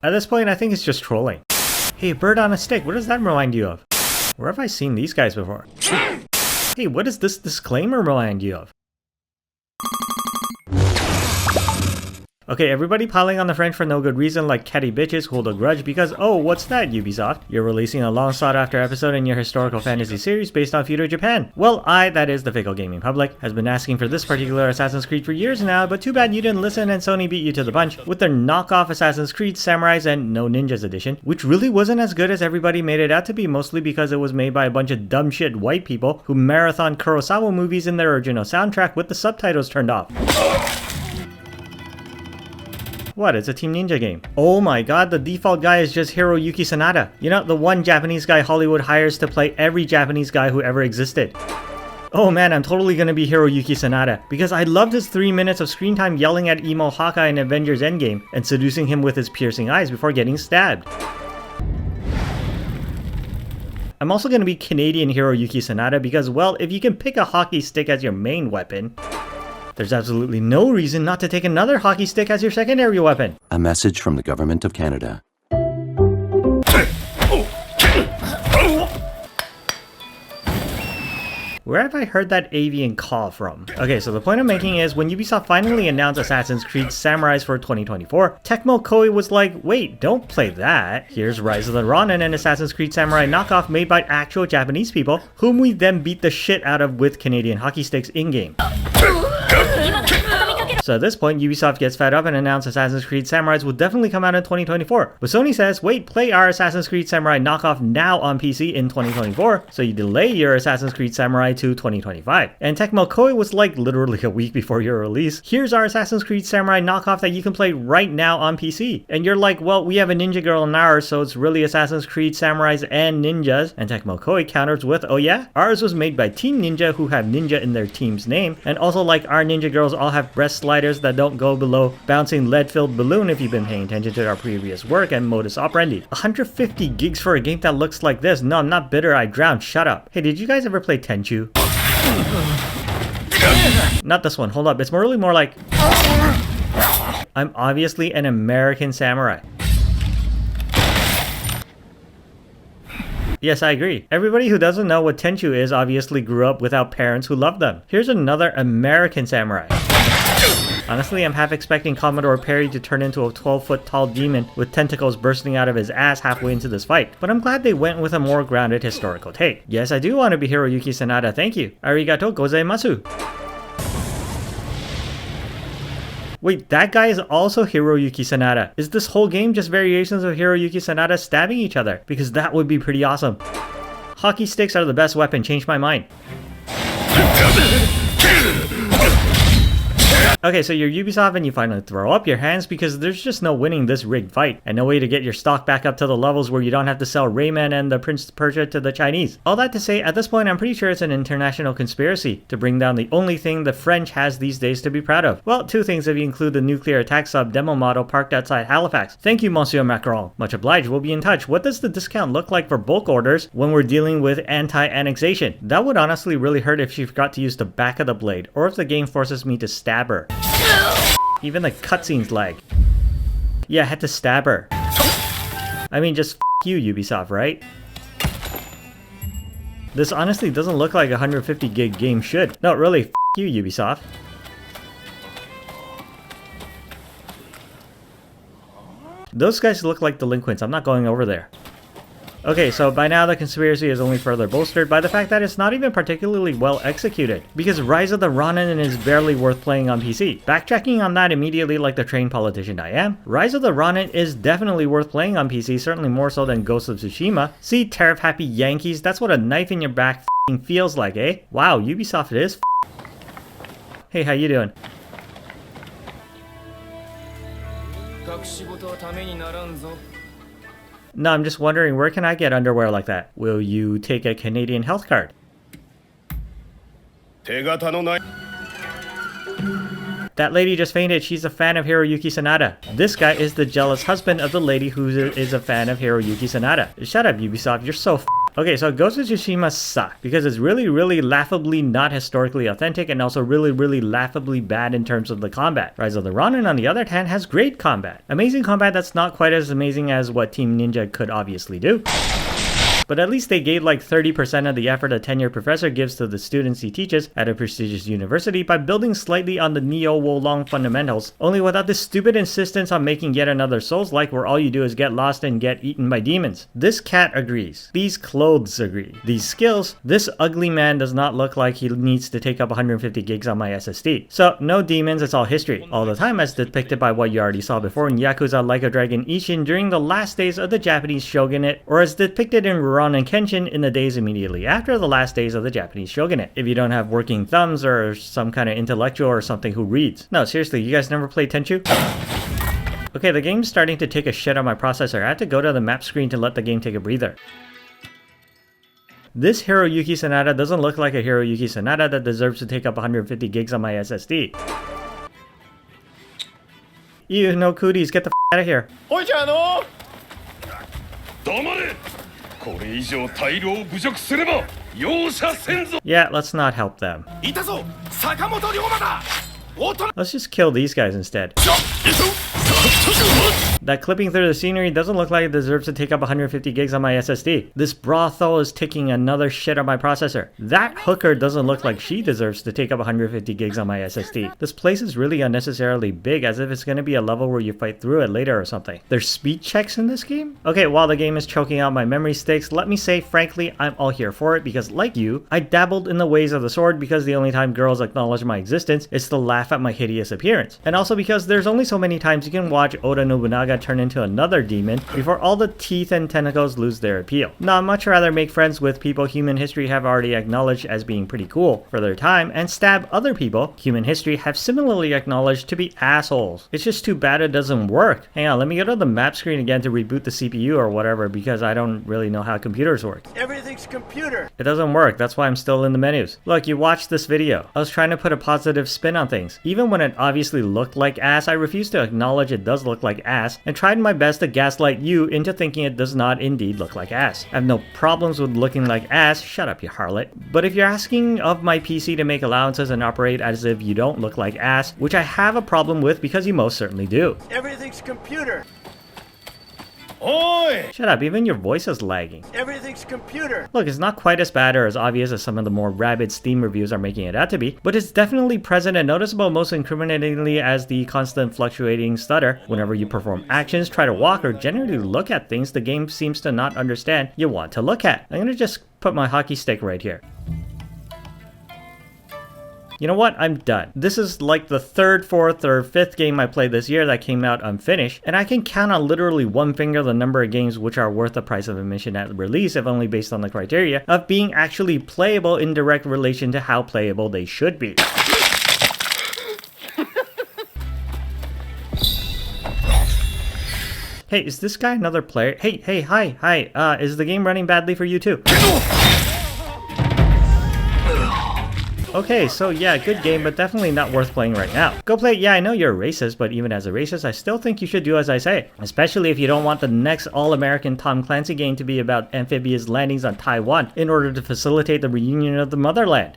At this point, I think it's just trolling. Hey, bird on a stick, what does that remind you of? Where have I seen these guys before? Hey, what does this disclaimer remind you of? Okay, everybody piling on the French for no good reason like catty bitches hold a grudge because, oh, what's that, Ubisoft? You're releasing a long sought after episode in your historical fantasy series based on feudal Japan. Well, that is the fickle gaming public, has been asking for this particular Assassin's Creed for years now, but too bad you didn't listen and Sony beat you to the punch with their knockoff Assassin's Creed Samurais and No Ninjas edition, which really wasn't as good as everybody made it out to be, mostly because it was made by a bunch of dumb shit white people who marathon Kurosawa movies in their original soundtrack with the subtitles turned off. What? It's a Team Ninja game. Oh my god, the default guy is just Hiroyuki Sanada. You know, the one Japanese guy Hollywood hires to play every Japanese guy who ever existed. Oh man, I'm totally gonna be Hiroyuki Sanada, because I loved his 3 minutes of screen time yelling at emo Hawkeye in Avengers Endgame and seducing him with his piercing eyes before getting stabbed. I'm also gonna be Canadian Hiroyuki Sanada because, well, if you can pick a hockey stick as your main weapon, there's absolutely no reason not to take another hockey stick as your secondary weapon. A message from the Government of Canada. Where have I heard that avian call from? Okay, so the point I'm making is when Ubisoft finally announced Assassin's Creed Samurais for 2024, Tecmo Koei was like, wait, don't play that. Here's Rise of the Ronin, an Assassin's Creed Samurai knockoff made by actual Japanese people, whom we then beat the shit out of with Canadian hockey sticks in-game. So at this point, Ubisoft gets fed up and announced Assassin's Creed Samurais will definitely come out in 2024. But Sony says, wait, play our Assassin's Creed Samurai knockoff now on PC in 2024, so you delay your Assassin's Creed Samurai to 2025. And Tecmo Koei was like literally a week before your release, here's our Assassin's Creed Samurai knockoff that you can play right now on PC. And you're like, well, we have a ninja girl in ours, so it's really Assassin's Creed Samurais and ninjas. And Tecmo Koei counters with, oh yeah? Ours was made by Team Ninja who have ninja in their team's name, and also like our ninja girls all have breast sliders that don't go below bouncing lead-filled balloon if you've been paying attention to our previous work and modus operandi. 150 gigs for a game that looks like this? No, I'm not bitter, I drowned, shut up. Hey, did you guys ever play Tenchu? Not this one, hold up, it's really more like... I'm obviously an American samurai. Yes, I agree. Everybody who doesn't know what Tenchu is obviously grew up without parents who loved them. Here's another American samurai. Honestly, I'm half expecting Commodore Perry to turn into a 12-foot tall demon with tentacles bursting out of his ass halfway into this fight, but I'm glad they went with a more grounded historical take. Yes, I do want to be Hiroyuki Sanada, thank you. Arigato gozaimasu. Wait, that guy is also Hiroyuki Sanada. Is this whole game just variations of Hiroyuki Sanada stabbing each other? Because that would be pretty awesome. Hockey sticks are the best weapon, changed my mind. Okay, so you're Ubisoft and you finally throw up your hands because there's just no winning this rigged fight, and no way to get your stock back up to the levels where you don't have to sell Rayman and the Prince of Persia to the Chinese. All that to say, at this point I'm pretty sure it's an international conspiracy to bring down the only thing the French has these days to be proud of. Well, two things if you include the nuclear attack sub demo model parked outside Halifax. Thank you, Monsieur Macron. Much obliged, we'll be in touch. What does the discount look like for bulk orders when we're dealing with anti-annexation? That would honestly really hurt if she forgot to use the back of the blade, or if the game forces me to stab her. Even the cutscenes lag. Yeah, I had to stab her. I mean, just f you, Ubisoft, right? This honestly doesn't look like a 150 gig game should. No, really, f you, Ubisoft. Those guys look like delinquents. I'm not going over there. Okay, so by now the conspiracy is only further bolstered by the fact that it's not even particularly well executed, because Rise of the Ronin is barely worth playing on PC. Backtracking on that immediately like the trained politician I am, Rise of the Ronin is definitely worth playing on PC, certainly more so than Ghost of Tsushima. See, tariff happy Yankees, that's what a knife in your back f***ing feels like, eh? Wow, Ubisoft is Hey, how you doing? No, I'm just wondering, where can I get underwear like that? Will you take a Canadian health card? That lady just fainted. She's a fan of Hiroyuki Sanada. This guy is the jealous husband of the lady who is a fan of Hiroyuki Sanada. Shut up, Ubisoft. You're so Okay, so Ghost of Tsushima sucked because it's really laughably not historically authentic and also really laughably bad in terms of the combat. Rise of the Ronin, on the other hand, has great combat. Amazing combat that's not quite as amazing as what Team Ninja could obviously do. But at least they gave like 30% of the effort a tenured professor gives to the students he teaches at a prestigious university by building slightly on the Neo Wolong fundamentals, only without this stupid insistence on making yet another Souls-like where all you do is get lost and get eaten by demons. This cat agrees. These clothes agree. These skills, this ugly man does not look like he needs to take up 150 gigs on my SSD. So no demons, it's all history. All the time as depicted by what you already saw before in Yakuza Like a Dragon Ishin during the last days of the Japanese shogunate, or as depicted in Ronin Kenshin in the days immediately after the last days of the Japanese shogunate. If you don't have working thumbs or some kind of intellectual or something who reads. No, seriously, you guys never played Tenchu? Okay, the game's starting to take a shit on my processor. I had to go to the map screen to let the game take a breather. This Hiroyuki Sanada doesn't look like a Hiroyuki Sanada that deserves to take up 150 gigs on my SSD. Ew, no cooties, get the f out of here. Yeah, let's not help them. Let's just kill these guys instead. That clipping through the scenery doesn't look like it deserves to take up 150 gigs on my SSD. This brothel is taking another shit on my processor. That hooker doesn't look like she deserves to take up 150 gigs on my SSD. This place is really unnecessarily big, as if it's going to be a level where you fight through it later or something. There's speed checks in this game? Okay, while the game is choking out my memory sticks, let me say frankly, I'm all here for it because like you, I dabbled in the ways of the sword because the only time girls acknowledge my existence is to laugh at my hideous appearance. And also because there's only so many times you can watch Oda Nobunaga turn into another demon before all the teeth and tentacles lose their appeal. Now, I'd much rather make friends with people human history have already acknowledged as being pretty cool for their time and stab other people human history have similarly acknowledged to be assholes. It's just too bad it doesn't work. Hang on, let me go to the map screen again to reboot the CPU or whatever because I don't really know how computers work. Everything's computer. It doesn't work, that's why I'm still in the menus. Look, you watched this video. I was trying to put a positive spin on things. Even when it obviously looked like ass, I refused to acknowledge it does look like ass and tried my best to gaslight you into thinking it does not indeed look like ass. I have no problems with looking like ass, shut up you harlot. But if you're asking of my PC to make allowances and operate as if you don't look like ass, which I have a problem with because you most certainly do. Everything's computer. Oi! Shut up, even your voice is lagging. Everything's computer. Look, it's not quite as bad or as obvious as some of the more rabid Steam reviews are making it out to be, but it's definitely present and noticeable most incriminatingly as the constant fluctuating stutter. Whenever you perform actions, try to walk, or generally look at things the game seems to not understand you want to look at. I'm gonna just put my hockey stick right here. You know what? I'm done. This is like the third, fourth, or fifth game I played this year that came out unfinished, and I can count on literally one finger the number of games which are worth the price of admission at release, if only based on the criteria of being actually playable in direct relation to how playable they should be. Hey, is this guy another player? Hey, hi, is the game running badly for you too? Okay, so yeah, good game, but definitely not worth playing right now. Go play it. Yeah, I know you're a racist, but even as a racist, I still think you should do as I say. Especially if you don't want the next all-American Tom Clancy game to be about amphibious landings on Taiwan in order to facilitate the reunion of the motherland.